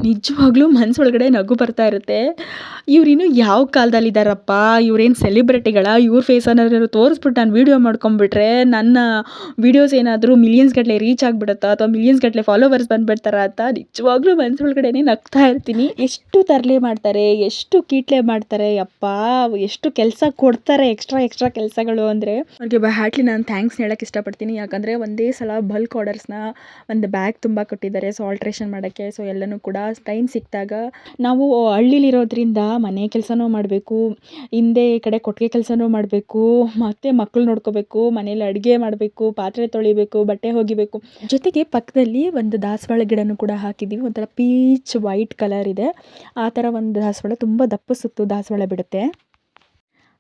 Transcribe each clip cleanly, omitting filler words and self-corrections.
ನಿಜವಾಗ್ಲೂ ಮನಸೊಳಗಡೆ ನಗು ಬರ್ತಾ ಇರುತ್ತೆ. ಇವ್ರಿನ್ನು ಯಾವ ಕಾಲದಲ್ಲಿದ್ದಾರಪ್ಪ? ಇವ್ರೇನು ಸೆಲೆಬ್ರಿಟಿಗಳಾ? ಇವ್ರ ಫೇಸನ್ನಾದ್ರು ತೋರಿಸ್ಬಿಟ್ಟು ನಾನು ವಿಡಿಯೋ ಮಾಡ್ಕೊಂಬಿಟ್ರೆ, ನನ್ನ ವಿಡಿಯೋಸ್ ಏನಾದರೂ ಮಿಲಿಯನ್ಸ್ ಗಟ್ಟಲೆ ರೀಚ್ ಆಗಿಬಿಡುತ್ತಾ? ಅಥವಾ ಮಿಲಿಯನ್ಸ್ ಗಟ್ಟಲೆ ಫಾಲೋವರ್ಸ್ ಬಂದ್ಬಿಡ್ತಾರಾ ಅಂತ ನಿಜವಾಗ್ಲೂ ಮನಸೊಳಗಡೆನೇ ನಗ್ತಾ ಇರ್ತೀನಿ. ಎಷ್ಟು ತರಲೆ ಮಾಡ್ತಾರೆ, ಎಷ್ಟು ಕೀಟ್ಲೆ ಮಾಡ್ತಾರೆ ಯಪ್ಪಾ! ಎಷ್ಟು ಕೆಲಸ ಕೊಡ್ತಾರೆ ಎಕ್ಸ್ಟ್ರಾ ಕೆಲಸಗಳು ಅಂದರೆ. ಅವ್ರಿಗೆ ಹ್ಯಾಟ್ಲಿ ನಾನು ಥ್ಯಾಂಕ್ಸ್ ಹೇಳಕ್ಕೆ ಇಷ್ಟಪಡ್ತೀನಿ. ಯಾಕಂದರೆ ಒಂದೇ ಸಲ ಬಲ್ಕ್ ಆರ್ಡರ್ಸ್ನ ಒಂದು ಬ್ಯಾಗ್ ತುಂಬ ಕೊಟ್ಟಿದ್ದಾರೆ. ಸೊ ಆಲ್ಟ್ರೇಷನ್ ಮಾಡೋಕ್ಕೆ. ಸೊ ಎಲ್ಲನೂ ಕೂಡ ಟೈಮ್ ಸಿಕ್ಕಿದಾಗ ನಾವು ಹಳ್ಳಿಲಿರೋದ್ರಿಂದ ಮನೆ ಕೆಲಸನೂ ಮಾಡಬೇಕು, ಹಿಂದೆ ಈ ಕಡೆ ಕೊಟ್ಟಿಗೆ ಕೆಲಸನೂ ಮಾಡಬೇಕು, ಮತ್ತು ಮಕ್ಕಳು ನೋಡ್ಕೋಬೇಕು, ಮನೇಲಿ ಅಡುಗೆ ಮಾಡಬೇಕು, ಪಾತ್ರೆ ತೊಳಿಬೇಕು, ಬಟ್ಟೆ ಒಗಿಬೇಕು. ಜೊತೆಗೆ ಪಕ್ಕದಲ್ಲಿ ಒಂದು ದಾಸವಾಳ ಗಿಡನೂ ಕೂಡ ಹಾಕಿದ್ದೀವಿ. ಒಂಥರ ಪೀಚ್ ವೈಟ್ ಕಲರ್ ಇದೆ. ಆ ಥರ ಒಂದು ದಾಸವಾಳ ತುಂಬ ದಪ್ಪ ಸುತ್ತು ದಾಸವಾಳ ಬಿಡುತ್ತೆ.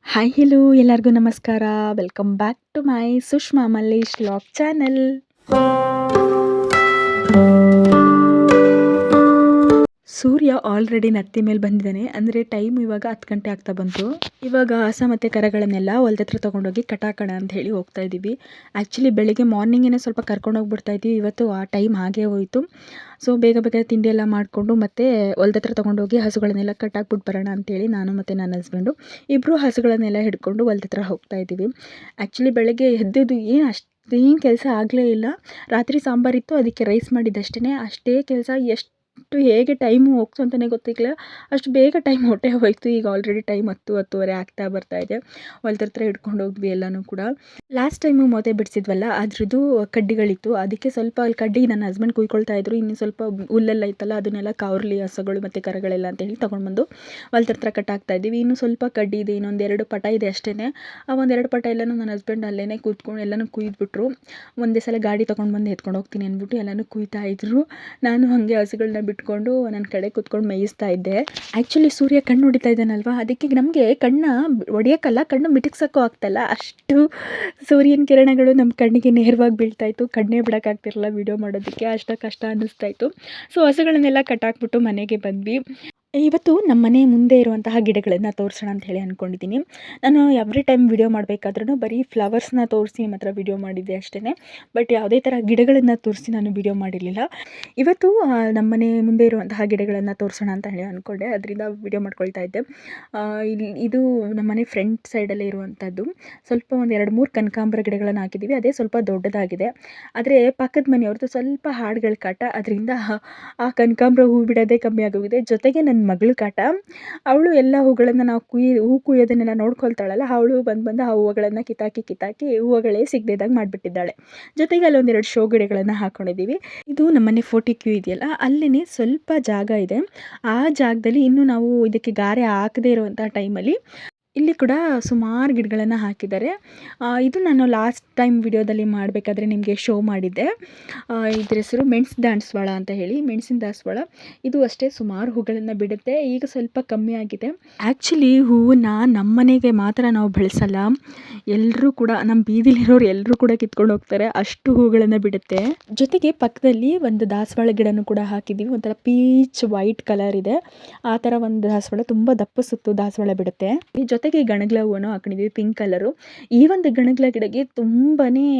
ಹಾಯ್ ಹೆಲೋ ಎಲ್ಲರಿಗೂ ನಮಸ್ಕಾರ. Welcome back to my Sushma Mallesh vlog channel. ಸೂರ್ಯ ಆಲ್ರೆಡಿ ನತ್ತಿ ಮೇಲೆ ಬಂದಿದ್ದಾನೆ. ಅಂದರೆ ಟೈಮ್ ಇವಾಗ 10 ಗಂಟೆ ಆಗ್ತಾ ಬಂತು. ಇವಾಗ ಹಸ ಮತ್ತು ಕರಗಳನ್ನೆಲ್ಲ ಹೊಲದ ಹತ್ರ ತೊಗೊಂಡೋಗಿ ಕಟಾಕೋಣ ಅಂತ ಹೇಳಿ ಹೋಗ್ತಾ ಇದ್ದೀವಿ. ಆ್ಯಕ್ಚುಲಿ ಬೆಳಿಗ್ಗೆ ಮಾರ್ನಿಂಗೇ ಸ್ವಲ್ಪ ಕರ್ಕೊಂಡೋಗ್ಬಿಡ್ತಾ ಇದ್ವಿ. ಇವತ್ತು ಆ ಟೈಮ್ ಹಾಗೇ ಹೋಯಿತು. ಸೊ ಬೇಗ ತಿಂಡಿ ಎಲ್ಲ ಮಾಡಿಕೊಂಡು ಮತ್ತೆ ಹೊಲದ ಹತ್ರ ತೊಗೊಂಡೋಗಿ ಹಸುಗಳನ್ನೆಲ್ಲ ಕಟ್ಟಾಕ್ಬಿಟ್ಟು ಬರೋಣ ಅಂತೇಳಿ ನಾನು ಮತ್ತು ನನ್ನ ಹಸ್ಬೆಂಡು ಇಬ್ಬರು ಹಸುಗಳನ್ನೆಲ್ಲ ಹಿಡ್ಕೊಂಡು ಹೊಲದ ಹತ್ರ ಹೋಗ್ತಾ ಇದ್ದೀವಿ. ಆ್ಯಕ್ಚುಲಿ ಬೆಳಗ್ಗೆ ಎದ್ದಿದ್ದು ಏನು ಅಷ್ಟೇನು ಕೆಲಸ ಆಗಲೇ ಇಲ್ಲ. ರಾತ್ರಿ ಸಾಂಬಾರಿತ್ತು, ಅದಕ್ಕೆ ರೈಸ್ ಮಾಡಿದ್ದಷ್ಟೇ. ಅಷ್ಟೇ ಕೆಲಸ ಎಷ್ಟು ಹೇಗೆ ಟೈಮು ಹೋಗ್ತು ಅಂತಲೇ ಗೊತ್ತಿಲ್ಲ. ಅಷ್ಟು ಬೇಗ ಟೈಮ್ ಹೊಟ್ಟೆ ಹೋಯಿತು. ಈಗ ಆಲ್ರೆಡಿ ಟೈಮ್ 10-10:30 ಆಗ್ತಾ ಬರ್ತಾ ಇದೆ. ಹೊಲದ ಹತ್ರ ಹಿಡ್ಕೊಂಡು ಹೋದ್ವಿ ಎಲ್ಲನೂ ಕೂಡ. ಲಾಸ್ಟ್ ಟೈಮು ಮೊದೆ ಬಿಡಿಸಿದ್ವಲ್ಲ, ಅದ್ರದ್ದು ಕಡ್ಡಿಗಳಿತ್ತು. ಅದಕ್ಕೆ ಸ್ವಲ್ಪ ಅಲ್ಲಿ ಕಡ್ಡಿ ನನ್ನ ಹಸ್ಬೆಂಡ್ ಕುಯ್ಕೊಳ್ತಾ ಇದ್ರು. ಇನ್ನು ಸ್ವಲ್ಪ ಹುಲ್ಲೆಲ್ಲ ಇತ್ತಲ್ಲ, ಅದನ್ನೆಲ್ಲ ಕಾವರ್ಲಿ ಹಸುಗಳು ಮತ್ತು ಕರಗಳೆಲ್ಲ ಅಂತ ಹೇಳಿ ತೊಗೊಂಡ್ಬಂದು ಹೊಲದ ಹತ್ರ ಕಟ್ಟಾಕ್ತಾ ಇದ್ದೀವಿ. ಇನ್ನೂ ಸ್ವಲ್ಪ ಕಡ್ಡಿ ಇದೆ, ಇನ್ನೊಂದೆರಡು ಪಟ ಇದೆ ಅಷ್ಟೇ. ಆ ಒಂದೆರಡು ಪಟ ಎಲ್ಲನೂ ನನ್ನ ಹಸ್ಬೆಂಡ್ ಅಲ್ಲೇ ಕೂತ್ಕೊಂಡು ಎಲ್ಲನೂ ಕುಯ್ದುಬಿಟ್ರು. ಒಂದೇ ಸಲ ಗಾಡಿ ತೊಗೊಂಡು ಬಂದು ಎತ್ಕೊಂಡು ಹೋಗ್ತೀನಿ ಅಂದ್ಬಿಟ್ಟು ಎಲ್ಲನೂ ಕುಯ್ತಾ ಇದ್ರು. ನಾನು ಹಾಗೆ ಹಸುಗಳನ್ನ ಬಿಟ್ಕೊಂಡು ನನ್ನ ಕಡೆ ಕೂತ್ಕೊಂಡು ಮೇಯಿಸ್ತಾ ಇದ್ದೆ. ಆ್ಯಕ್ಚುಲಿ ಸೂರ್ಯ ಕಣ್ಣು ಹೊಡಿತಾ ಇದ್ದಾನಲ್ವ, ಅದಕ್ಕೆ ನಮಗೆ ಕಣ್ಣು ಹೊಡಿಯೋಕ್ಕಲ್ಲ, ಕಣ್ಣು ಮಿಟುಕ್ಸೋಕ್ಕೂ ಆಗ್ತಾಯಿಲ್ಲ. ಅಷ್ಟು ಸೂರ್ಯನ ಕಿರಣಗಳು ನಮ್ಮ ಕಣ್ಣಿಗೆ ನೇರವಾಗಿ ಬೀಳ್ತಾಯಿತ್ತು. ಕಣ್ಣೇ ಬಿಡೋಕ್ಕಾಗ್ತಿರಲಿಲ್ಲ ವೀಡಿಯೋ ಮಾಡೋದಕ್ಕೆ, ಅಷ್ಟು ಕಷ್ಟ ಅನ್ನಿಸ್ತಾಯಿತ್ತು. ಸೊ ಹಸುಗಳನ್ನೆಲ್ಲ ಕಟ್ಟಾಕ್ಬಿಟ್ಟು ಮನೆಗೆ ಬಂದ್ವಿ. ಇವತ್ತು ನಮ್ಮ ಮನೆ ಮುಂದೆ ಇರುವಂತಹ ಗಿಡಗಳನ್ನು ತೋರಿಸೋಣ ಅಂತ ಹೇಳಿ ಅಂದ್ಕೊಂಡಿದ್ದೀನಿ. ನಾನು ಎವ್ರಿ ಟೈಮ್ ವಿಡಿಯೋ ಮಾಡಬೇಕಾದ್ರೂ ಬರೀ ಫ್ಲವರ್ಸ್ನ ತೋರಿಸಿ ಮಾತ್ರ ವಿಡಿಯೋ ಮಾಡಿದ್ದೆ ಅಷ್ಟೇ. ಬಟ್ ಯಾವುದೇ ಥರ ಗಿಡಗಳನ್ನು ತೋರಿಸಿ ನಾನು ವಿಡಿಯೋ ಮಾಡಿರಲಿಲ್ಲ. ಇವತ್ತು ನಮ್ಮ ಮನೆ ಮುಂದೆ ಇರುವಂತಹ ಗಿಡಗಳನ್ನು ತೋರಿಸೋಣ ಅಂತ ಹೇಳಿ ಅಂದ್ಕೊಂಡೆ. ಅದರಿಂದ ವಿಡಿಯೋ ಮಾಡ್ಕೊಳ್ತಾ ಇದ್ದೆ. ಇದು ನಮ್ಮ ಮನೆ ಫ್ರಂಟ್ ಸೈಡಲ್ಲೇ ಇರುವಂಥದ್ದು. ಸ್ವಲ್ಪ ಒಂದು 2-3 ಕನಕಾಂಬರ ಗಿಡಗಳನ್ನು ಹಾಕಿದ್ದೀವಿ. ಅದೇ ಸ್ವಲ್ಪ ದೊಡ್ಡದಾಗಿದೆ. ಆದರೆ ಪಕ್ಕದ ಮನೆಯವ್ರದ್ದು ಸ್ವಲ್ಪ ಹಾಡುಗಳ ಕಾಟ, ಅದರಿಂದ ಆ ಕನಕಾಂಬರ ಹೂ ಬಿಡೋದೇ ಕಮ್ಮಿ ಆಗೋಗಿದೆ. ಜೊತೆಗೆ ನನ್ನ ಮಗಳ ಕಾಟ. ಅವಳು ಎಲ್ಲ ಹೂಗಳನ್ನು ನಾವು ಹೂ ಕುಯ್ಯೋದನ್ನೆಲ್ಲ ನೋಡ್ಕೊಳ್ತಾಳಲ್ಲ, ಅವಳು ಬಂದು ಆ ಹೂವುಗಳನ್ನು ಕಿತ್ತಾಕಿ ಹೂವುಗಳೇ ಸಿಗದೇದಾಗ ಮಾಡಿಬಿಟ್ಟಿದ್ದಾಳೆ. ಜೊತೆಗೆ ಅಲ್ಲೊಂದೆರಡು ಶೋ ಗಿಡಗಳನ್ನು ಹಾಕ್ಕೊಂಡಿದ್ದೀವಿ. ಇದು ನಮ್ಮನೆ 40 ಕ್ಯೂ ಇದೆಯಲ್ಲ, ಅಲ್ಲೇ ಸ್ವಲ್ಪ ಜಾಗ ಇದೆ. ಆ ಜಾಗದಲ್ಲಿ ಇನ್ನೂ ನಾವು ಇದಕ್ಕೆ ಗಾರೆ ಹಾಕದೇ ಇರುವಂಥ ಟೈಮಲ್ಲಿ ಇಲ್ಲಿ ಕೂಡ ಸುಮಾರು ಗಿಡಗಳನ್ನು ಹಾಕಿದ್ದಾರೆ. ಇದು ನಾನು ಲಾಸ್ಟ್ ಟೈಮ್ ವಿಡಿಯೋದಲ್ಲಿ ಮಾಡಬೇಕಾದ್ರೆ ನಿಮಗೆ ಶೋ ಮಾಡಿದ್ದೆ. ಇದ್ರ ಹೆಸರು ಮೆಣಸು ದಾಸವಾಳ ಅಂತ ಹೇಳಿ. ಮೆಣಸಿನ ದಾಸವಾಳ ಇದು ಅಷ್ಟೇ ಸುಮಾರು ಹೂಗಳನ್ನು ಬಿಡುತ್ತೆ. ಈಗ ಸ್ವಲ್ಪ ಕಮ್ಮಿ ಆಗಿದೆ. ಆ್ಯಕ್ಚುಲಿ ಹೂವನ್ನ ನಮ್ಮ ಮನೆಗೆ ಮಾತ್ರ ನಾವು ಬೆಳೆಸಲ್ಲ, ಎಲ್ಲರೂ ಕೂಡ ನಮ್ಮ ಬೀದಿಲಿರೋರು ಎಲ್ಲರೂ ಕೂಡ ಕಿತ್ಕೊಂಡು ಹೋಗ್ತಾರೆ, ಅಷ್ಟು ಹೂಗಳನ್ನು ಬಿಡುತ್ತೆ. ಜೊತೆಗೆ ಪಕ್ಕದಲ್ಲಿ ಒಂದು ದಾಸವಾಳ ಗಿಡನೂ ಕೂಡ ಹಾಕಿದ್ದೀವಿ. ಒಂಥರ ಪೀಚ್ ವೈಟ್ ಕಲರ್ ಇದೆ. ಆ ಥರ ಒಂದು ದಾಸವಾಳ ತುಂಬ ದಪ್ಪ ಸುತ್ತು ದಾಸವಾಳ ಬಿಡುತ್ತೆ. ಜೊತೆಗೆ ಗಣಗ್ಲ ಹೂವನ್ನು ಹಾಕೊಂಡಿದ್ದೀವಿ, ಪಿಂಕ್ ಕಲರು. ಈ ಒಂದು ಗಣಗ್ಲ ಗಿಡಕ್ಕೆ ತುಂಬಾ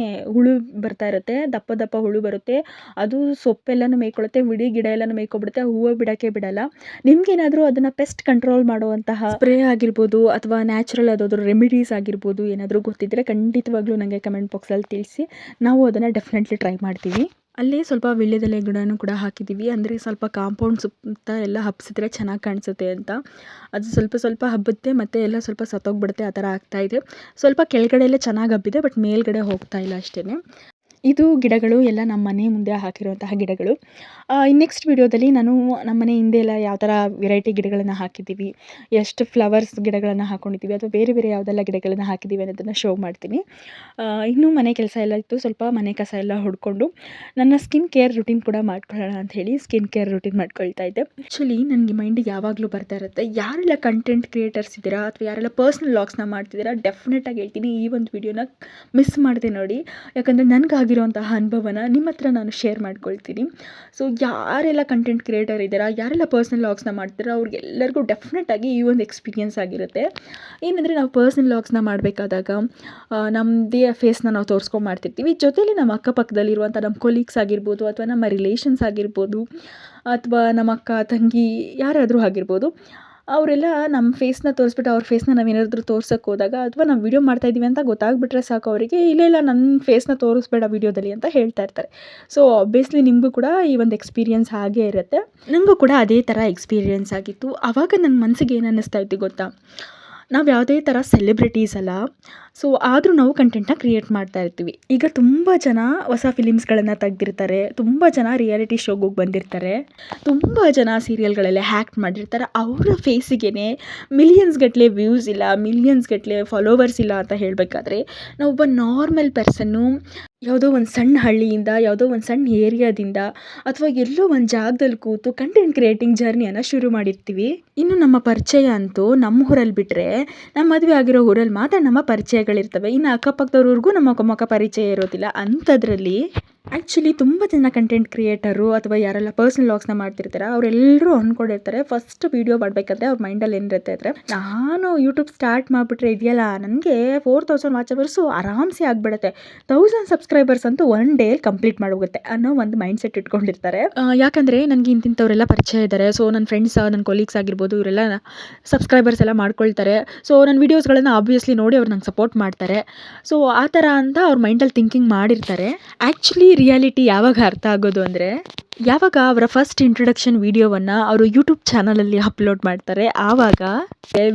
ಹುಳು ಬರ್ತಾ ಇರುತ್ತೆ, ದಪ್ಪ ಹುಳು ಬರುತ್ತೆ. ಅದು ಸೊಪ್ಪೆಲ್ಲನೂ ಮೇಯ್ಕೊಳ್ಳುತ್ತೆ, ಇಡೀ ಗಿಡ ಎಲ್ಲನೂ ಮೇಯ್ಕೊಬಿಡುತ್ತೆ. ಹೂವು ಬಿಡೋಕ್ಕೆ ಬಿಡಲ್ಲ. ನಿಮ್ಗೇನಾದರೂ ಅದನ್ನು ಪೆಸ್ಟ್ ಕಂಟ್ರೋಲ್ ಮಾಡುವಂತಹ ಸ್ಪ್ರೇ ಆಗಿರ್ಬೋದು ಅಥವಾ ನ್ಯಾಚುರಲ್ ಯಾವುದಾದ್ರೂ ರೆಮಿಡೀಸ್ ಆಗಿರ್ಬೋದು ಏನಾದರೂ ಗೊತ್ತಿದ್ದರೆ ಖಂಡಿತವಾಗ್ಲೂ ನನಗೆ ಕಮೆಂಟ್ ಬಾಕ್ಸಲ್ಲಿ ತಿಳಿಸಿ. ನಾವು ಅದನ್ನು ಡೆಫಿನೆಟ್ಲಿ ಟ್ರೈ ಮಾಡ್ತೀವಿ. ಅಲ್ಲೇ ಸ್ವಲ್ಪ ವೀಳ್ಯದೆಲೆ ಗಿಡನೂ ಕೂಡ ಹಾಕಿದ್ದೀವಿ. ಅಂದರೆ ಸ್ವಲ್ಪ ಕಾಂಪೌಂಡ್ ಸುತ್ತ ಎಲ್ಲ ಹಬ್ಸಿದ್ರೆ ಚೆನ್ನಾಗಿ ಕಾಣಿಸುತ್ತೆ ಅಂತ. ಅದು ಸ್ವಲ್ಪ ಹಬ್ಬುತ್ತೆ ಮತ್ತು ಎಲ್ಲ ಸ್ವಲ್ಪ ಸತ್ತೋಗ್ಬಿಡುತ್ತೆ, ಆ ಥರ ಆಗ್ತಾಯಿದೆ. ಸ್ವಲ್ಪ ಕೆಳಗಡೆ ಎಲ್ಲ ಚೆನ್ನಾಗಿ ಹಬ್ಬಿದೆ, ಬಟ್ ಮೇಲ್ಗಡೆ ಹೋಗ್ತಾ ಇಲ್ಲ ಅಷ್ಟೇ. ಇದು ಗಿಡಗಳು ಎಲ್ಲ ನಮ್ಮ ಮನೆ ಮುಂದೆ ಹಾಕಿರುವಂತಹ ಗಿಡಗಳು. ನೆಕ್ಸ್ಟ್ ವಿಡಿಯೋದಲ್ಲಿ ನಾನು ನಮ್ಮ ಮನೆ ಹಿಂದೆ ಎಲ್ಲ ಯಾವ ಥರ ವೆರೈಟಿ ಗಿಡಗಳನ್ನು ಹಾಕಿದ್ದೀವಿ, ಎಷ್ಟು ಫ್ಲವರ್ಸ್ ಗಿಡಗಳನ್ನು ಹಾಕ್ಕೊಂಡಿದ್ದೀವಿ ಅಥವಾ ಬೇರೆ ಯಾವುದೆಲ್ಲ ಗಿಡಗಳನ್ನು ಹಾಕಿದ್ದೀವಿ ಅನ್ನೋದನ್ನು ಶೋ ಮಾಡ್ತೀನಿ. ಇನ್ನೂ ಮನೆ ಕೆಲಸ ಎಲ್ಲ ಇತ್ತು, ಸ್ವಲ್ಪ ಮನೆ ಕಸ ಎಲ್ಲ ಹೊಡ್ಕೊಂಡು ನನ್ನ ಸ್ಕಿನ್ ಕೇರ್ ರುಟೀನ್ ಕೂಡ ಮಾಡ್ಕೊಳ್ಳೋಣ ಅಂತ ಹೇಳಿ ಸ್ಕಿನ್ ಕೇರ್ ರುಟೀನ್ ಮಾಡ್ಕೊಳ್ತಾ ಇದ್ದೆ. ಆ್ಯಕ್ಚುಲಿ ನನಗೆ ಮೈಂಡಿಗೆ ಯಾವಾಗಲೂ ಬರ್ತಾ ಇರುತ್ತೆ, ಯಾರೆಲ್ಲ ಕಂಟೆಂಟ್ ಕ್ರಿಯೇಟರ್ಸ್ ಇದ್ದೀರಾ ಅಥವಾ ಯಾರೆಲ್ಲ ಪರ್ಸ್ನಲ್ ವ್ಲಾಗ್ಸ್ನ ಮಾಡ್ತಿದ್ದೀರಾ, ಡೆಫಿನೆಟಾಗಿ ಹೇಳ್ತೀನಿ ಈ ಒಂದು ವಿಡಿಯೋನ ಮಿಸ್ ಮಾಡಿದೆ ನೋಡಿ. ಯಾಕಂದರೆ ನನಗೆ ಆಗಿರೋಂತಹ ಅನುಭವನ ನಿಮ್ಮ ಹತ್ರ ನಾನು ಶೇರ್ ಮಾಡ್ಕೊಳ್ತೀನಿ. ಸೊ ಯಾರೆಲ್ಲ ಕಂಟೆಂಟ್ ಕ್ರಿಯೇಟರ್ ಇದ್ದೀರಾ, ಯಾರೆಲ್ಲ ಪರ್ಸ್ನಲ್ ವ್ಲಾಗ್ಸ್ನ ಮಾಡ್ತೀರಾ ಅವ್ರಿಗೆಲ್ಲರಿಗೂ ಡೆಫಿನೆಟಾಗಿ ಈ ಒಂದು ಎಕ್ಸ್ಪೀರಿಯೆನ್ಸ್ ಆಗಿರುತ್ತೆ. ಏನಂದರೆ ನಾವು ಪರ್ಸ್ನಲ್ ವ್ಲಾಗ್ಸ್ನ ಮಾಡಬೇಕಾದಾಗ ನಮ್ಮದೇ ಫೇಸ್ನ ನಾವು ತೋರಿಸ್ಕೊಂಡು ಮಾಡ್ತಿರ್ತೀವಿ. ಜೊತೆಯಲ್ಲಿ ನಮ್ಮ ಅಕ್ಕಪಕ್ಕದಲ್ಲಿರುವಂಥ ನಮ್ಮ ಕೊಲೀಗ್ಸ್ ಆಗಿರ್ಬೋದು ಅಥವಾ ನಮ್ಮ ರಿಲೇಷನ್ಸ್ ಆಗಿರ್ಬೋದು ಅಥವಾ ನಮ್ಮ ಅಕ್ಕ ತಂಗಿ ಯಾರಾದರೂ ಆಗಿರ್ಬೋದು, ಅವರೆಲ್ಲ ನಮ್ಮ ಫೇಸ್ನ ತೋರಿಸ್ಬಿಟ್ಟು ಅವ್ರ ಫೇಸ್ನ ನಾವೇನಾದರೂ ತೋರ್ಸಕ್ಕೆ ಹೋದಾಗ ಅಥವಾ ನಾವು ವೀಡಿಯೋ ಮಾಡ್ತಾಯಿದ್ದೀವಿ ಅಂತ ಗೊತ್ತಾಗ್ಬಿಟ್ರೆ ಸಾಕು ಅವರಿಗೆ, ಇಲ್ಲ ನನ್ನ ಫೇಸ್ನ ತೋರಿಸ್ಬೇಡ ವೀಡಿಯೋದಲ್ಲಿ ಅಂತ ಹೇಳ್ತಾ ಇರ್ತಾರೆ. ಸೊ ಆಬ್ವಿಯಸ್ಲಿ ನಿಮಗೂ ಕೂಡ ಈ ಒಂದು ಎಕ್ಸ್ಪೀರಿಯೆನ್ಸ್ ಹಾಗೇ ಇರುತ್ತೆ. ನನಗೂ ಕೂಡ ಅದೇ ಥರ ಎಕ್ಸ್ಪೀರಿಯೆನ್ಸ್ ಆಗಿತ್ತು. ಆವಾಗ ನನ್ನ ಮನಸ್ಸಿಗೆ ಏನು ಅನ್ನಿಸ್ತಾ ಇತ್ತು ಗೊತ್ತಾ, ನಾವು ಯಾವುದೇ ಥರ ಸೆಲೆಬ್ರಿಟೀಸ್ ಅಲ್ಲ, ಸೊ ಆದರೂ ನಾವು ಕಂಟೆಂಟ್ನ ಕ್ರಿಯೇಟ್ ಮಾಡ್ತಾ ಇರ್ತೀವಿ. ಈಗ ತುಂಬ ಜನ ಹೊಸ ಫಿಲಿಮ್ಸ್ಗಳನ್ನು ತೆಗ್ದಿರ್ತಾರೆ, ತುಂಬ ಜನ ರಿಯಾಲಿಟಿ ಶೋಗೆ ಹೋಗಿ ಬಂದಿರ್ತಾರೆ, ತುಂಬ ಜನ ಸೀರಿಯಲ್ಗಳೆಲ್ಲ ಹ್ಯಾಕ್ಟ್ ಮಾಡಿರ್ತಾರೆ. ಅವರ ಫೇಸಿಗೆ ಮಿಲಿಯನ್ಸ್ ಗಟ್ಟಲೆ ವ್ಯೂಸ್ ಇಲ್ಲ, ಮಿಲಿಯನ್ಸ್ ಗಟ್ಟಲೆ ಫಾಲೋವರ್ಸ್ ಇಲ್ಲ ಅಂತ ಹೇಳಬೇಕಾದ್ರೆ, ನಾವೊಬ್ಬ ನಾರ್ಮಲ್ ಪರ್ಸನ್ನು ಯಾವುದೋ ಒಂದು ಸಣ್ಣ ಹಳ್ಳಿಯಿಂದ, ಯಾವುದೋ ಒಂದು ಸಣ್ಣ ಏರಿಯಾದಿಂದ ಅಥವಾ ಎಲ್ಲೋ ಒಂದು ಜಾಗದಲ್ಲಿ ಕೂತು ಕಂಟೆಂಟ್ ಕ್ರಿಯೇಟಿಂಗ್ ಜರ್ನಿಯನ್ನು ಶುರು ಮಾಡಿರ್ತೀವಿ. ಇನ್ನು ನಮ್ಮ ಪರಿಚಯ ಅಂತೂ ನಮ್ಮ ಊರಲ್ಲಿ ಬಿಟ್ಟರೆ, ನಮ್ಮ ಮದುವೆ ಆಗಿರೋ ಊರಲ್ಲಿ ಮಾತ್ರ ನಮ್ಮ ಪರಿಚಯಗಳಿರ್ತವೆ. ಇನ್ನು ಅಕ್ಕಪಕ್ಕದವ್ರಿಗೂ ನಮ್ಮ ಮುಖ ಪರಿಚಯ ಇರೋದಿಲ್ಲ. ಅಂಥದ್ರಲ್ಲಿ ಆ್ಯಕ್ಚುಲಿ ತುಂಬ ಜನ ಕಂಟೆಂಟ್ ಕ್ರಿಯೇಟರು ಅಥವಾ ಯಾರೆಲ್ಲ ಪರ್ಸ್ನಲ್ ವ್ಲಾಗ್ಸ್ನ ಮಾಡ್ತಿರ್ತಾರೆ ಅವರೆಲ್ಲರೂ ಅಂದ್ಕೊಂಡಿರ್ತಾರೆ, ಫಸ್ಟ್ ವೀಡಿಯೋ ಮಾಡಬೇಕಾದ್ರೆ ಅವ್ರ ಮೈಂಡಲ್ಲಿ ಏನಿರುತ್ತೆ ಅಂದರೆ, ನಾನು ಯೂಟ್ಯೂಬ್ ಸ್ಟಾರ್ಟ್ ಮಾಡಿಬಿಟ್ರೆ ಇದೆಯಲ್ಲ ನನಗೆ 4000 ವಾಚ್ ಅವರ್ಸು ಆರಾಮ್ಸೆ ಆಗಿಬಿಡುತ್ತೆ, 1000 ಸಬ್ಸ್ಕ್ರೈಬರ್ಸ್ ಅಂತೂ ಒನ್ ಡೇಲಿ ಕಂಪ್ಲೀಟ್ ಮಾಡೋಗುತ್ತೆ ಅನ್ನೋ ಒಂದು ಮೈಂಡ್ ಸೆಟ್ ಇಟ್ಕೊಂಡಿರ್ತಾರೆ. ಯಾಕಂದರೆ ನನಗೆ ಇಂತಿಂಥವರೆಲ್ಲ ಪರಿಚಯ ಇದ್ದಾರೆ, ಸೊ ನನ್ನ ಫ್ರೆಂಡ್ಸ್, ನನ್ನ ಕೊಲೀಗ್ಸ್ ಆಗಿರ್ಬೋದು, ಇವರೆಲ್ಲ ಸಬ್ಸ್ಕ್ರೈಬರ್ಸ್ ಎಲ್ಲ ಮಾಡ್ಕೊಳ್ತಾರೆ, ಸೊ ನನ್ನ ವೀಡಿಯೋಸ್ಗಳನ್ನು ಆಬ್ವಿಯಸ್ಲಿ ನೋಡಿ ಅವ್ರು ನಂಗೆ ಸಪೋರ್ಟ್ ಮಾಡ್ತಾರೆ. ಸೊ ಆ ಥರ ಅಂತ ಅವ್ರ ಮೈಂಡಲ್ಲಿ ಥಿಂಕಿಂಗ್ ಮಾಡಿರ್ತಾರೆ. ಆ್ಯಕ್ಚುಲಿ ರಿಯಾಲಿಟಿ ಯಾವಾಗ ಅರ್ಥ ಆಗೋದು ಅಂದರೆ, ಯಾವಾಗ ಅವರ ಫಸ್ಟ್ ಇಂಟ್ರೊಡಕ್ಷನ್ ವೀಡಿಯೋವನ್ನು ಅವರು ಯೂಟ್ಯೂಬ್ ಚಾನಲಲ್ಲಿ ಅಪ್ಲೋಡ್ ಮಾಡ್ತಾರೆ, ಆವಾಗ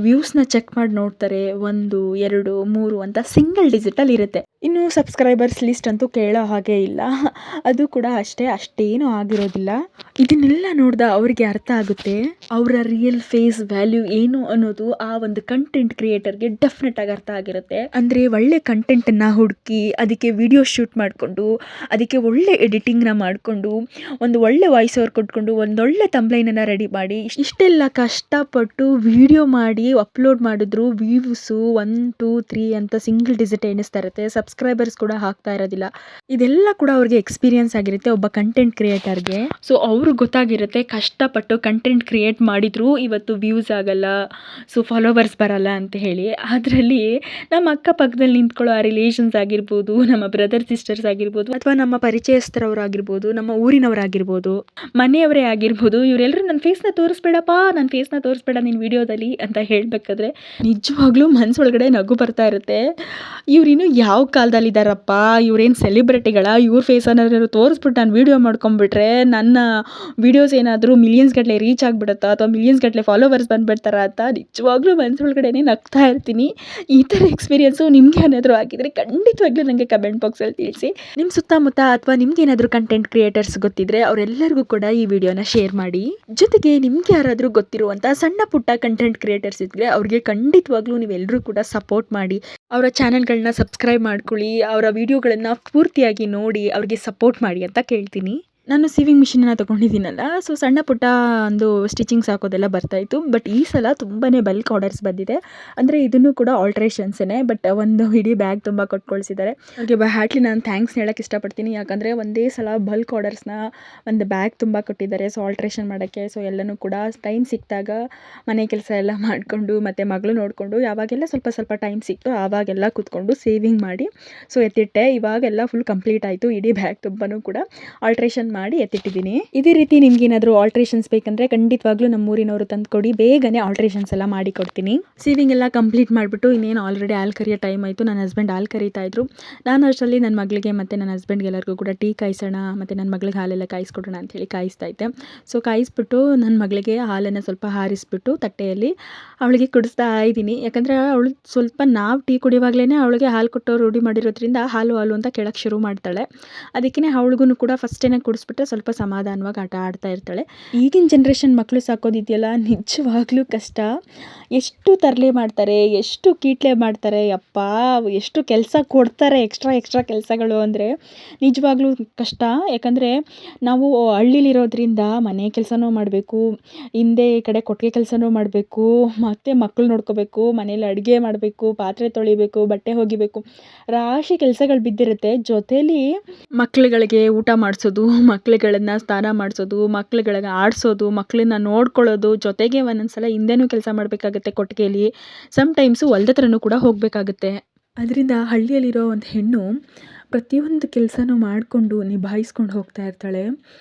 ವ್ಯೂಸ್ನ ಚೆಕ್ ಮಾಡಿ ನೋಡ್ತಾರೆ, 1, 2, 3 ಅಂತ ಸಿಂಗಲ್ ಡಿಜಿಟಲ್ಲಿ ಇರುತ್ತೆ. ಇನ್ನು ಸಬ್ಸ್ಕ್ರೈಬರ್ಸ್ ಲಿಸ್ಟ್ ಅಂತೂ ಕೇಳೋ ಹಾಗೆ ಇಲ್ಲ, ಅದು ಕೂಡ ಅಷ್ಟೇನೂ ಆಗಿರೋದಿಲ್ಲ. ಇದನ್ನೆಲ್ಲ ನೋಡಿದ ಅವರಿಗೆ ಅರ್ಥ ಆಗುತ್ತೆ ಅವರ ರಿಯಲ್ ಫೇಸ್ ವ್ಯಾಲ್ಯೂ ಏನು ಅನ್ನೋದು ಆ ಒಂದು ಕಂಟೆಂಟ್ ಕ್ರಿಯೇಟರ್ಗೆ ಡೆಫಿನೆಟಾಗಿ ಅರ್ಥ ಆಗಿರುತ್ತೆ. ಅಂದರೆ ಒಳ್ಳೆ ಕಂಟೆಂಟನ್ನು ಹುಡುಕಿ ಅದಕ್ಕೆ ವಿಡಿಯೋ ಶೂಟ್ ಮಾಡಿಕೊಂಡು ಅದಕ್ಕೆ ಒಳ್ಳೆ ಎಡಿಟಿಂಗ್ನ ಮಾಡಿಕೊಂಡು ಒಂದು ಒಳ್ಳೆ ವಾಯ್ಸ್ ಓವರ್ ಕೊಟ್ಕೊಂಡು ಒಂದೊಳ್ಳೆ ತಂಬ್ಲೈನನ್ನು ರೆಡಿ ಮಾಡಿ ಇಷ್ಟೆಲ್ಲ ಕಷ್ಟಪಟ್ಟು ವಿಡಿಯೋ ಮಾಡಿ ಅಪ್ಲೋಡ್ ಮಾಡಿದ್ರು ವ್ಯೂಸು 1, 2, 3 ಅಂತ ಸಿಂಗಲ್ ಡಿಜಿಟ್ ಎಣಿಸ್ತಾ ಇರುತ್ತೆ. ಸಬ್ಸ್ಕ್ರೈಬರ್ಸ್ ಕೂಡ ಆಗ್ತಾ ಇರೋದಿಲ್ಲ. ಇದೆಲ್ಲ ಕೂಡ ಅವ್ರಿಗೆ ಎಕ್ಸ್ಪೀರಿಯನ್ಸ್ ಆಗಿರುತ್ತೆ ಒಬ್ಬ ಕಂಟೆಂಟ್ ಕ್ರಿಯೇಟರ್ಗೆ. ಸೊ ಅವ್ರಿಗೆ ಗೊತ್ತಾಗಿರುತ್ತೆ ಕಷ್ಟಪಟ್ಟು ಕಂಟೆಂಟ್ ಕ್ರಿಯೇಟ್ ಮಾಡಿದ್ರು ಇವತ್ತು ವ್ಯೂಸ್ ಆಗಲ್ಲ, ಸೊ ಫಾಲೋವರ್ಸ್ ಬರಲ್ಲ ಅಂತ ಹೇಳಿ. ಅದರಲ್ಲಿ ನಮ್ಮ ಅಕ್ಕಪಕ್ಕದಲ್ಲಿ ನಿಂತ್ಕೊಳ್ಳೋ ಆ ರಿಲೇಷನ್ಸ್ ಆಗಿರ್ಬೋದು, ನಮ್ಮ ಬ್ರದರ್ ಸಿಸ್ಟರ್ಸ್ ಆಗಿರ್ಬೋದು ಅಥವಾ ನಮ್ಮ ಪರಿಚಯಸ್ಥರವರಾಗಿರ್ಬೋದು, ನಮ್ಮ ಊರಿನವರಾಗಿರ್ಬೋದು, ಮನೆಯವರೇ ಆಗಿರ್ಬೋದು, ಇವರೆಲ್ಲರೂ ನನ್ನ ಫೇಸ್ನ ತೋರಿಸ್ಬೇಡಪ್ಪ, ನನ್ನ ಫೇಸ್ನ ತೋರಿಸ್ಬೇಡ ನಿನ್ನ ವಿಡಿಯೋದಲ್ಲಿ ಅಂತ ಹೇಳಬೇಕಾದ್ರೆ ನಿಜವಾಗ್ಲೂ ಮನಸ್ಸೊಳಗಡೆ ನಗು ಬರ್ತಾ ಇರುತ್ತೆ. ಇವ್ರಿನ್ನೂ ಯಾವ ಕಾಲದಲ್ಲಿದ್ದಾರಪ್ಪ, ಇವ್ರೇನು ಸೆಲೆಬ್ರಿಟಿಗಳ, ಇವ್ರ ಫೇಸನ್ನು ತೋರಿಸ್ಬಿಟ್ಟು ನಾನು ವೀಡಿಯೋ ಮಾಡ್ಕೊಂಬಿಟ್ರೆ ನನ್ನ ವೀಡಿಯೋಸ್ ಏನಾದರೂ ಮಿಲಿಯನ್ಸ್ ಗಟ್ಟಲೆ ರೀಚ್ ಆಗಿಬಿಡುತ್ತಾ ಅಥವಾ ಮಿಲಿಯನ್ಸ್ ಗಟ್ಟಲೆ ಫಾಲೋವರ್ಸ್ ಬಂದುಬಿಡ್ತಾರಾ ಅಂತ ನಿಜವಾಗ್ಲೂ ಮನಸ್ಸೊಳಗಡೆನೇ ನಗ್ತಾ ಇರ್ತೀನಿ. ಈ ಥರ ಎಕ್ಸ್ಪೀರಿಯೆನ್ಸು ನಿಮ್ಗೆ ಏನಾದರೂ ಆಗಿದ್ರೆ ಖಂಡಿತವಾಗ್ಲೂ ನನಗೆ ಕಮೆಂಟ್ ಬಾಕ್ಸಲ್ಲಿ ತಿಳಿಸಿ. ನಿಮ್ಮ ಸುತ್ತಮುತ್ತ ಅಥವಾ ನಿಮ್ಗೇನಾದರೂ ಕಂಟೆಂಟ್ ಕ್ರಿಯೇಟರ್ಸ್ ಗೊತ್ತಿದ್ರೆ ಅವರೆಲ್ಲರಿಗೂ ಕೂಡ ಈ ವಿಡಿಯೋನ ಶೇರ್ ಮಾಡಿ. ಜೊತೆಗೆ ನಿಮ್ಗೆ ಯಾರಾದರೂ ಗೊತ್ತಿರುವಂಥ ಸಣ್ಣ ಪುಟ್ಟ ಕಂಟೆಂಟ್ ಕ್ರಿಯೇಟರ್ಸ್ ಇದ್ದರೆ ಅವ್ರಿಗೆ ಖಂಡಿತವಾಗ್ಲೂ ನೀವೆಲ್ಲರೂ ಕೂಡ ಸಪೋರ್ಟ್ ಮಾಡಿ, ಅವರ ಚಾನಲ್ಗಳನ್ನ ಸಬ್ಸ್ಕ್ರೈಬ್ ಮಾಡ್ಕೊಳ್ಳಿ, ಅವರ ವಿಡಿಯೋಗಳನ್ನು ಪೂರ್ತಿಯಾಗಿ ನೋಡಿ ಅವ್ರಿಗೆ ಸಪೋರ್ಟ್ ಮಾಡಿ ಅಂತ ಕೇಳ್ತೀನಿ. ನಾನು ಸೀವಿಂಗ್ ಮಿಷಿನನ್ನು ತೊಗೊಂಡಿದ್ದೀನಲ್ಲ, ಸೊ ಸಣ್ಣ ಪುಟ್ಟ ಒಂದು ಸ್ಟಿಚಿಂಗ್ಸ್ ಹಾಕೋದೆಲ್ಲ ಬರ್ತಾಯಿತ್ತು. ಬಟ್ ಈ ಸಲ ತುಂಬಾ ಬಲ್ಕ್ ಆರ್ಡರ್ಸ್ ಬಂದಿದೆ. ಅಂದರೆ ಇದನ್ನು ಕೂಡ ಆಲ್ಟ್ರೇಷನ್ಸೇ, ಬಟ್ ಒಂದು ಇಡೀ ಬ್ಯಾಗ್ ತುಂಬ ಕೊಟ್ಕೊಳ್ಸಿದ್ದಾರೆ. ಅವ್ರಿಗೆ ಹ್ಯಾಟ್ಲಿ ನಾನು ಥ್ಯಾಂಕ್ಸ್ ಹೇಳೋಕ್ಕೆ ಇಷ್ಟಪಡ್ತೀನಿ. ಯಾಕಂದರೆ ಒಂದೇ ಸಲ ಬಲ್ಕ್ ಆರ್ಡರ್ಸ್ನ ಒಂದು ಬ್ಯಾಗ್ ತುಂಬ ಕೊಟ್ಟಿದ್ದಾರೆ, ಸೊ ಆಲ್ಟ್ರೇಷನ್ ಮಾಡೋಕ್ಕೆ. ಸೊ ಎಲ್ಲನೂ ಕೂಡ ಟೈಮ್ ಸಿಕ್ಕಿದಾಗ ಮನೆ ಕೆಲಸ ಎಲ್ಲ ಮಾಡಿಕೊಂಡು ಮತ್ತು ಮಗಳು ನೋಡಿಕೊಂಡು ಯಾವಾಗೆಲ್ಲ ಸ್ವಲ್ಪ ಟೈಮ್ ಸಿಕ್ತು ಆವಾಗೆಲ್ಲ ಕೂತ್ಕೊಂಡು ಸೇವಿಂಗ್ ಮಾಡಿ ಸೊ ಎತ್ತಿಟ್ಟೆ. ಇವಾಗೆಲ್ಲ ಫುಲ್ ಕಂಪ್ಲೀಟ್ ಆಯಿತು. ಇಡೀ ಬ್ಯಾಗ್ ತುಂಬಾ ಕೂಡ ಆಲ್ಟ್ರೇಷನ್ ಮಾಡಿ ಎತ್ತಿಟ್ಟಿದ್ದೀನಿ. ಇದೇ ರೀತಿ ನಿಮ್ಗೆ ಏನಾದರೂ ಆಲ್ಟ್ರೇಷನ್ಸ್ ಬೇಕಂದರೆ ಖಂಡಿತವಾಗ್ಲೂ ನಮ್ಮೂರಿನವರು ತಂದು ಕೊಡಿ, ಬೇಗನೆ ಆಲ್ಟ್ರೇಷನ್ಸ್ ಎಲ್ಲ ಮಾಡಿ ಕೊಡ್ತೀನಿ. ಸೀವಿಂಗ್ ಎಲ್ಲ ಕಂಪ್ಲೀಟ್ ಮಾಡಿಬಿಟ್ಟು ಇನ್ನೇನು ಆಲ್ರೆಡಿ ಹಾಲು ಕರಿಯೋ ಟೈಮ್ ಆಯಿತು. ನನ್ನ ಹಸ್ಬೆಂಡ್ ಹಾಲು ಕರೀತಾ ಇದ್ರು. ನಾನು ಅಷ್ಟರಲ್ಲಿ ನನ್ನ ಮಗಳಿಗೆ ಮತ್ತು ನನ್ನ ಹಸ್ಬೆಂಡ್ಗೆ ಎಲ್ಲರಿಗೂ ಕೂಡ ಟೀ ಕಾಯಿಸೋಣ ಮತ್ತು ನನ್ನ ಮಗಳಿಗೆ ಹಾಲೆಲ್ಲ ಕಾಯಿಸ್ಕೊಡೋಣ ಅಂಥೇಳಿ ಕಾಯಿಸ್ತಾ ಇದ್ದೆ. ಸೊ ಕಾಯಿಸ್ಬಿಟ್ಟು ನನ್ನ ಮಗಳಿಗೆ ಹಾಲನ್ನು ಸ್ವಲ್ಪ ಹಾರಿಸ್ಬಿಟ್ಟು ತಟ್ಟೆಯಲ್ಲಿ ಅವಳಿಗೆ ಕುಡಿಸ್ತಾ ಇದ್ದೀನಿ. ಯಾಕಂದರೆ ಅವಳು ಸ್ವಲ್ಪ ನಾವು ಟೀ ಕುಡಿಯುವಾಗಲೇ ಅವಳಿಗೆ ಹಾಲು ಕೊಟ್ಟೋ ರೂಢಿ ಮಾಡಿರೋದ್ರಿಂದ ಹಾಲು ಅಂತ ಕೇಳೋಕ್ಕೆ ಶುರು ಮಾಡ್ತಾಳೆ. ಅದಕ್ಕೇ ಅವಳಿಗೂ ಕೂಡ ಫಸ್ಟೇನೆ ಕುಡಿಸ್ಬಿಟ್ರೆ ಸ್ವಲ್ಪ ಸಮಾಧಾನವಾಗಿ ಆಟ ಆಡ್ತಾ ಇರ್ತಾಳೆ. ಈಗಿನ ಜನ್ರೇಷನ್ ಮಕ್ಕಳು ಸಾಕೋದಿದೆಯಲ್ಲ ನಿಜವಾಗ್ಲೂ ಕಷ್ಟ. ಎಷ್ಟು ತರಲೆ ಮಾಡ್ತಾರೆ, ಎಷ್ಟು ಕೀಟ್ಲೆ ಮಾಡ್ತಾರೆ, ಯಪ್ಪಾ! ಎಷ್ಟು ಕೆಲಸ ಕೊಡ್ತಾರೆ, ಎಕ್ಸ್ಟ್ರಾ ಕೆಲಸಗಳು ಅಂದರೆ ನಿಜವಾಗ್ಲೂ ಕಷ್ಟ. ಯಾಕಂದರೆ ನಾವು ಹಳ್ಳಿಲಿರೋದ್ರಿಂದ ಮನೆ ಕೆಲಸನೂ ಮಾಡಬೇಕು, ಹಿಂದೆ ಈ ಕಡೆ ಕೊಟ್ಟಿಗೆ ಕೆಲಸನೂ ಮಾಡಬೇಕು, ಮತ್ತು ಮಕ್ಕಳು ನೋಡ್ಕೋಬೇಕು, ಮನೇಲಿ ಅಡುಗೆ ಮಾಡಬೇಕು, ಪಾತ್ರೆ ತೊಳಿಬೇಕು, ಬಟ್ಟೆ ಒಗಿಬೇಕು, ರಾಶಿ ಕೆಲಸಗಳು ಬಿದ್ದಿರುತ್ತೆ. ಜೊತೇಲಿ ಮಕ್ಳುಗಳಿಗೆ ಊಟ ಮಾಡಿಸೋದು, ಮಕ್ಳುಗಳನ್ನ ಸ್ನಾನ ಮಾಡಿಸೋದು, ಮಕ್ಳುಗಳಿಗೆ ಆಡಿಸೋದು, ಮಕ್ಕಳನ್ನ ನೋಡ್ಕೊಳ್ಳೋದು, ಜೊತೆಗೆ ಒಂದೊಂದು ಸಲ ಹಿಂದೆನೂ ಕೆಲಸ ಮಾಡಬೇಕಾಗತ್ತೆ ಕೊಟ್ಟಿಗೆಯಲ್ಲಿ. ಸಮ್‌ಟೈಮ್ಸು ಹೊಲ್ದ ಹತ್ರನೂ ಕೂಡ ಹೋಗಬೇಕಾಗತ್ತೆ. ಅದರಿಂದ ಹಳ್ಳಿಯಲ್ಲಿರೋ ಒಂದು ಹೆಣ್ಣು ಪ್ರತಿಯೊಂದು ಕೆಲಸನೂ ಮಾಡಿಕೊಂಡು ನಿಭಾಯಿಸ್ಕೊಂಡು ಹೋಗ್ತಾ ಇರ್ತಾಳೆ.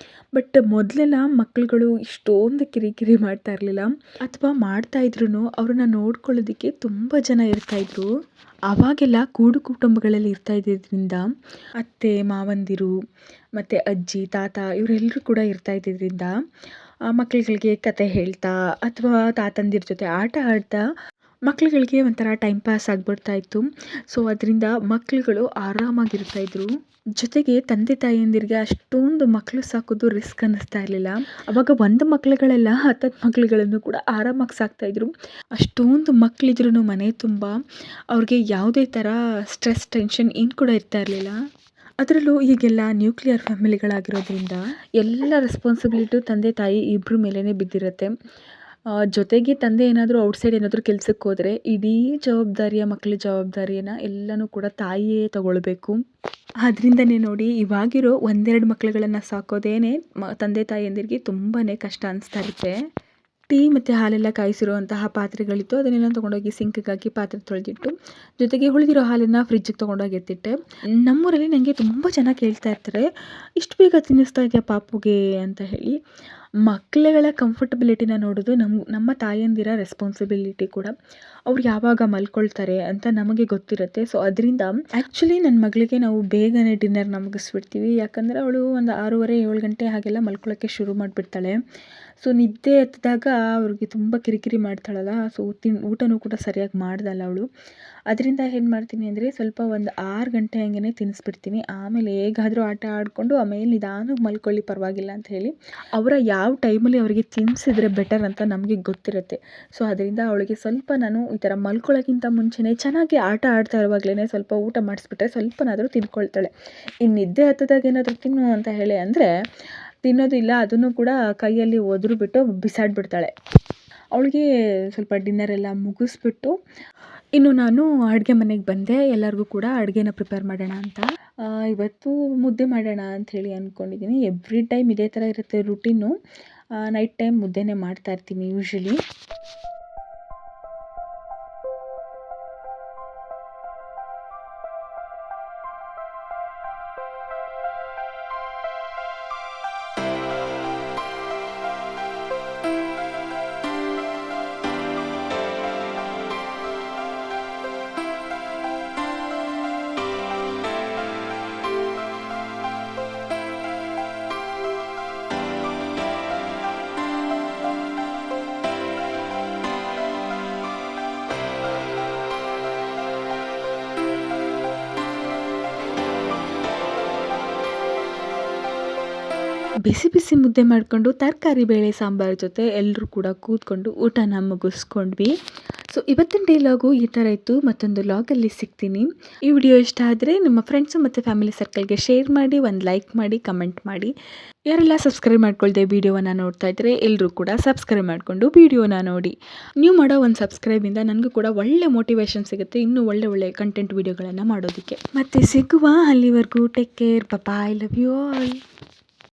ಬಟ್ ಮೊದಲೆಲ್ಲ ಮಕ್ಕಳುಗಳು ಇಷ್ಟೊಂದು ಕಿರಿಕಿರಿ ಮಾಡ್ತಾ ಇರಲಿಲ್ಲ, ಅಥವಾ ಮಾಡ್ತಾಯಿದ್ರೂ ಅವ್ರನ್ನ ನೋಡ್ಕೊಳ್ಳೋದಕ್ಕೆ ತುಂಬ ಜನ ಇರ್ತಾಯಿದ್ರು. ಆವಾಗೆಲ್ಲ ಕೂಡು ಕುಟುಂಬಗಳಲ್ಲಿ ಇರ್ತಾ ಇದ್ದಿದ್ದರಿಂದ ಅತ್ತೆ ಮಾವಂದಿರು ಮತ್ತು ಅಜ್ಜಿ ತಾತ ಇವರೆಲ್ಲರೂ ಕೂಡ ಇರ್ತಾ ಇದ್ದಿದ್ದರಿಂದ ಮಕ್ಕಳುಗಳಿಗೆ ಕತೆ ಹೇಳ್ತಾ ಅಥವಾ ತಾತಂದಿರ ಜೊತೆ ಆಟ ಆಡ್ತಾ ಮಕ್ಕಳುಗಳಿಗೆ ಒಂಥರ ಟೈಮ್ ಪಾಸ್ ಆಗಿಬಿಡ್ತಾಯಿತ್ತು. ಸೊ ಅದರಿಂದ ಮಕ್ಕಳುಗಳು ಆರಾಮಾಗಿರ್ತಾಯಿದ್ರು. ಜೊತೆಗೆ ತಂದೆ ತಾಯಿಯಂದಿರಿಗೆ ಅಷ್ಟೊಂದು ಮಕ್ಕಳು ಸಾಕೋದು ರಿಸ್ಕ್ ಅನ್ನಿಸ್ತಾ ಇರಲಿಲ್ಲ. ಆವಾಗ ಒಂದು ಮಕ್ಕಳುಗಳೆಲ್ಲ 10 ಮಕ್ಕಳುಗಳನ್ನು ಕೂಡ ಆರಾಮಾಗಿ ಸಾಕ್ತಾಯಿದ್ರು. ಅಷ್ಟೊಂದು ಮಕ್ಕಳಿದ್ರೂ ಮನೆ ತುಂಬ ಅವ್ರಿಗೆ ಯಾವುದೇ ಥರ ಸ್ಟ್ರೆಸ್ ಟೆನ್ಷನ್ ಏನು ಕೂಡ ಇರ್ತಾ ಇರಲಿಲ್ಲ. ಅದರಲ್ಲೂ ಈಗೆಲ್ಲ ನ್ಯೂಕ್ಲಿಯರ್ ಫ್ಯಾಮಿಲಿಗಳಾಗಿರೋದ್ರಿಂದ ಎಲ್ಲ ರೆಸ್ಪಾನ್ಸಿಬಿಲಿಟಿ ತಂದೆ ತಾಯಿ ಇಬ್ಬರ ಮೇಲೇ ಬಿದ್ದಿರುತ್ತೆ. ಜೊತೆಗೆ ತಂದೆ ಏನಾದರೂ ಔಟ್ಸೈಡ್ ಏನಾದರೂ ಕೆಲ್ಸಕ್ಕೆ ಹೋದರೆ ಇಡೀ ಮಕ್ಕಳ ಜವಾಬ್ದಾರಿಯನ್ನು ಎಲ್ಲನೂ ಕೂಡ ತಾಯಿಯೇ ತಗೊಳ್ಬೇಕು. ಆದ್ದರಿಂದನೇ ನೋಡಿ ಇವಾಗಿರೋ 1-2 ಮಕ್ಕಳುಗಳನ್ನು ಸಾಕೋದೇನೆ ತಂದೆ ತಾಯಿಯಂದಿರಿಗೆ ತುಂಬಾ ಕಷ್ಟ ಅನಿಸ್ತಾ ಇರುತ್ತೆ. ಟೀ ಮತ್ತು ಹಾಲೆಲ್ಲ ಕಾಯಿಸಿರುವಂತಹ ಪಾತ್ರೆಗಳಿತ್ತು, ಅದನ್ನೆಲ್ಲ ತೊಗೊಂಡೋಗಿ ಸಿಂಕ್‌ಗೆ ಹಾಕಿ ಪಾತ್ರೆ ತೊಳೆದಿಟ್ಟು, ಜೊತೆಗೆ ಉಳಿದಿರೋ ಹಾಲನ್ನು ಫ್ರಿಜ್ಜಿಗೆ ತೊಗೊಂಡೋಗಿ ಎತ್ತಿಟ್ಟೆ. ನಮ್ಮೂರಲ್ಲಿ ನನಗೆ ತುಂಬ ಜನ ಕೇಳ್ತಾ ಇರ್ತಾರೆ, ಇಷ್ಟು ಬೇಗ ತಿನ್ನಿಸ್ತಾ ಇದೆಯಾ ಪಾಪುಗೆ ಅಂತ ಹೇಳಿ. ಮಕ್ಕಳುಗಳ ಕಂಫರ್ಟಬಿಲಿಟಿನ ನೋಡೋದು ನಮ್ಮ ತಾಯಂದಿರ ರೆಸ್ಪಾನ್ಸಿಬಿಲಿಟಿ ಕೂಡ. ಅವ್ರು ಯಾವಾಗ ಮಲ್ಕೊಳ್ತಾರೆ ಅಂತ ನಮಗೆ ಗೊತ್ತಿರುತ್ತೆ. ಸೊ ಅದರಿಂದ ಆ್ಯಕ್ಚುಲಿ ನನ್ನ ಮಗಳಿಗೆ ನಾವು ಬೇಗನೆ ಡಿನ್ನರ್ನ ಮುಗಿಸ್ಬಿಡ್ತೀವಿ. ಯಾಕಂದರೆ ಅವಳು ಒಂದು 6:30-7 ಗಂಟೆ ಹಾಗೆಲ್ಲ ಮಲ್ಕೊಳ್ಳೋಕ್ಕೆ ಶುರು ಮಾಡಿಬಿಡ್ತಾಳೆ. ಸೊ ನಿದ್ದೆ ಎದ್ದಾಗ ಅವ್ರಿಗೆ ತುಂಬ ಕಿರಿಕಿರಿ ಮಾಡ್ತಾಳಲ್ಲ, ಸೊ ಊಟನೂ ಕೂಡ ಸರಿಯಾಗಿ ಮಾಡ್ದಲ್ಲ ಅವಳು. ಅದರಿಂದ ಏನು ಮಾಡ್ತೀನಿ ಅಂದರೆ ಸ್ವಲ್ಪ ಒಂದು 6 ಗಂಟೆ ಹಂಗೆ ತಿನ್ನಿಸ್ಬಿಡ್ತೀನಿ. ಆಮೇಲೆ ಹೇಗಾದರೂ ಆಟ ಆಡಿಕೊಂಡು ಆಮೇಲೆ ನಿಧಾನಕ್ಕೆ ಮಲ್ಕೊಳ್ಳಿ ಪರವಾಗಿಲ್ಲ ಅಂತ ಹೇಳಿ ಅವರ ಯಾವ ಟೈಮಲ್ಲಿ ಅವರಿಗೆ ತಿನ್ನಿಸಿದ್ರೆ ಬೆಟರ್ ಅಂತ ನಮಗೆ ಗೊತ್ತಿರುತ್ತೆ. ಸೊ ಅದರಿಂದ ಅವಳಿಗೆ ಸ್ವಲ್ಪ ನಾನು ಈ ಥರ ಮಲ್ಕೊಳ್ಳೋಕ್ಕಿಂತ ಮುಂಚೆನೇ ಚೆನ್ನಾಗಿ ಆಟ ಆಡ್ತಾ ಇರುವಾಗಲೇ ಸ್ವಲ್ಪ ಊಟ ಮಾಡಿಸ್ಬಿಟ್ರೆ ಸ್ವಲ್ಪನಾದರೂ ತಿನ್ಕೊಳ್ತಾಳೆ. ಇನ್ನು ನಿದ್ದೆ ಹತ್ತದಾಗ ಏನಾದರೂ ತಿನ್ನು ಅಂತ ಹೇಳಿ ಅಂದರೆ ತಿನ್ನೋದಿಲ್ಲ, ಅದನ್ನು ಕೂಡ ಕೈಯಲ್ಲಿ ಒದ್ರುಬಿಟ್ಟು ಬಿಸಾಡಿಬಿಡ್ತಾಳೆ. ಅವಳಿಗೆ ಸ್ವಲ್ಪ ಡಿನ್ನರೆಲ್ಲ ಮುಗಿಸ್ಬಿಟ್ಟು ಇನ್ನು ನಾನು ಅಡುಗೆ ಮನೆಗೆ ಬಂದೆ. ಎಲ್ಲರಿಗೂ ಕೂಡ ಅಡುಗೆನ ಪ್ರಿಪೇರ್ ಮಾಡೋಣ ಅಂತ. ಇವತ್ತು ಮುದ್ದೆ ಮಾಡೋಣ ಅಂಥೇಳಿ ಅಂದ್ಕೊಂಡಿದ್ದೀನಿ. ಎವ್ರಿ ಟೈಮ್ ಇದೇ ಥರ ಇರುತ್ತೆ ರುಟೀನು. ನೈಟ್ ಟೈಮ್ ಮುದ್ದೆನೇ ಮಾಡ್ತಾ ಇರ್ತೀನಿ ಯೂಶ್ವಲಿ. ಬಿಸಿ ಬಿಸಿ ಮುದ್ದೆ ಮಾಡಿಕೊಂಡು ತರಕಾರಿ ಬೇಳೆ ಸಾಂಬಾರು ಜೊತೆ ಎಲ್ಲರೂ ಕೂಡ ಕೂತ್ಕೊಂಡು ಊಟನ ಮುಗಿಸ್ಕೊಂಡ್ವಿ. ಸೊ ಇವತ್ತಿನ ಡೈಲಾಗು ಈ ಥರ ಇತ್ತು. ಮತ್ತೊಂದು ಲಾಗಲ್ಲಿ ಸಿಗ್ತೀನಿ. ಈ ವಿಡಿಯೋ ಇಷ್ಟ ಆದರೆ ನಿಮ್ಮ ಫ್ರೆಂಡ್ಸು ಮತ್ತು ಫ್ಯಾಮಿಲಿ ಸರ್ಕಲ್ಗೆ ಶೇರ್ ಮಾಡಿ, ಒಂದು ಲೈಕ್ ಮಾಡಿ, ಕಮೆಂಟ್ ಮಾಡಿ. ಯಾರೆಲ್ಲ ಸಬ್ಸ್ಕ್ರೈಬ್ ಮಾಡ್ಕೊಳ್ದೆ ವೀಡಿಯೋವನ್ನು ನೋಡ್ತಾ ಇದ್ದರೆ ಎಲ್ಲರೂ ಕೂಡ ಸಬ್ಸ್ಕ್ರೈಬ್ ಮಾಡಿಕೊಂಡು ವೀಡಿಯೋನ ನೋಡಿ. ನೀವು ಮಾಡೋ ಒಂದು ಸಬ್ಸ್ಕ್ರೈಬಿಂದ ನನಗೂ ಕೂಡ ಒಳ್ಳೆ ಮೋಟಿವೇಶನ್ ಸಿಗುತ್ತೆ ಇನ್ನೂ ಒಳ್ಳೆ ಕಂಟೆಂಟ್ ವೀಡಿಯೋಗಳನ್ನು ಮಾಡೋದಕ್ಕೆ. ಮತ್ತೆ ಸಿಗುವ, ಅಲ್ಲಿವರೆಗೂ take care, bye, I love you all.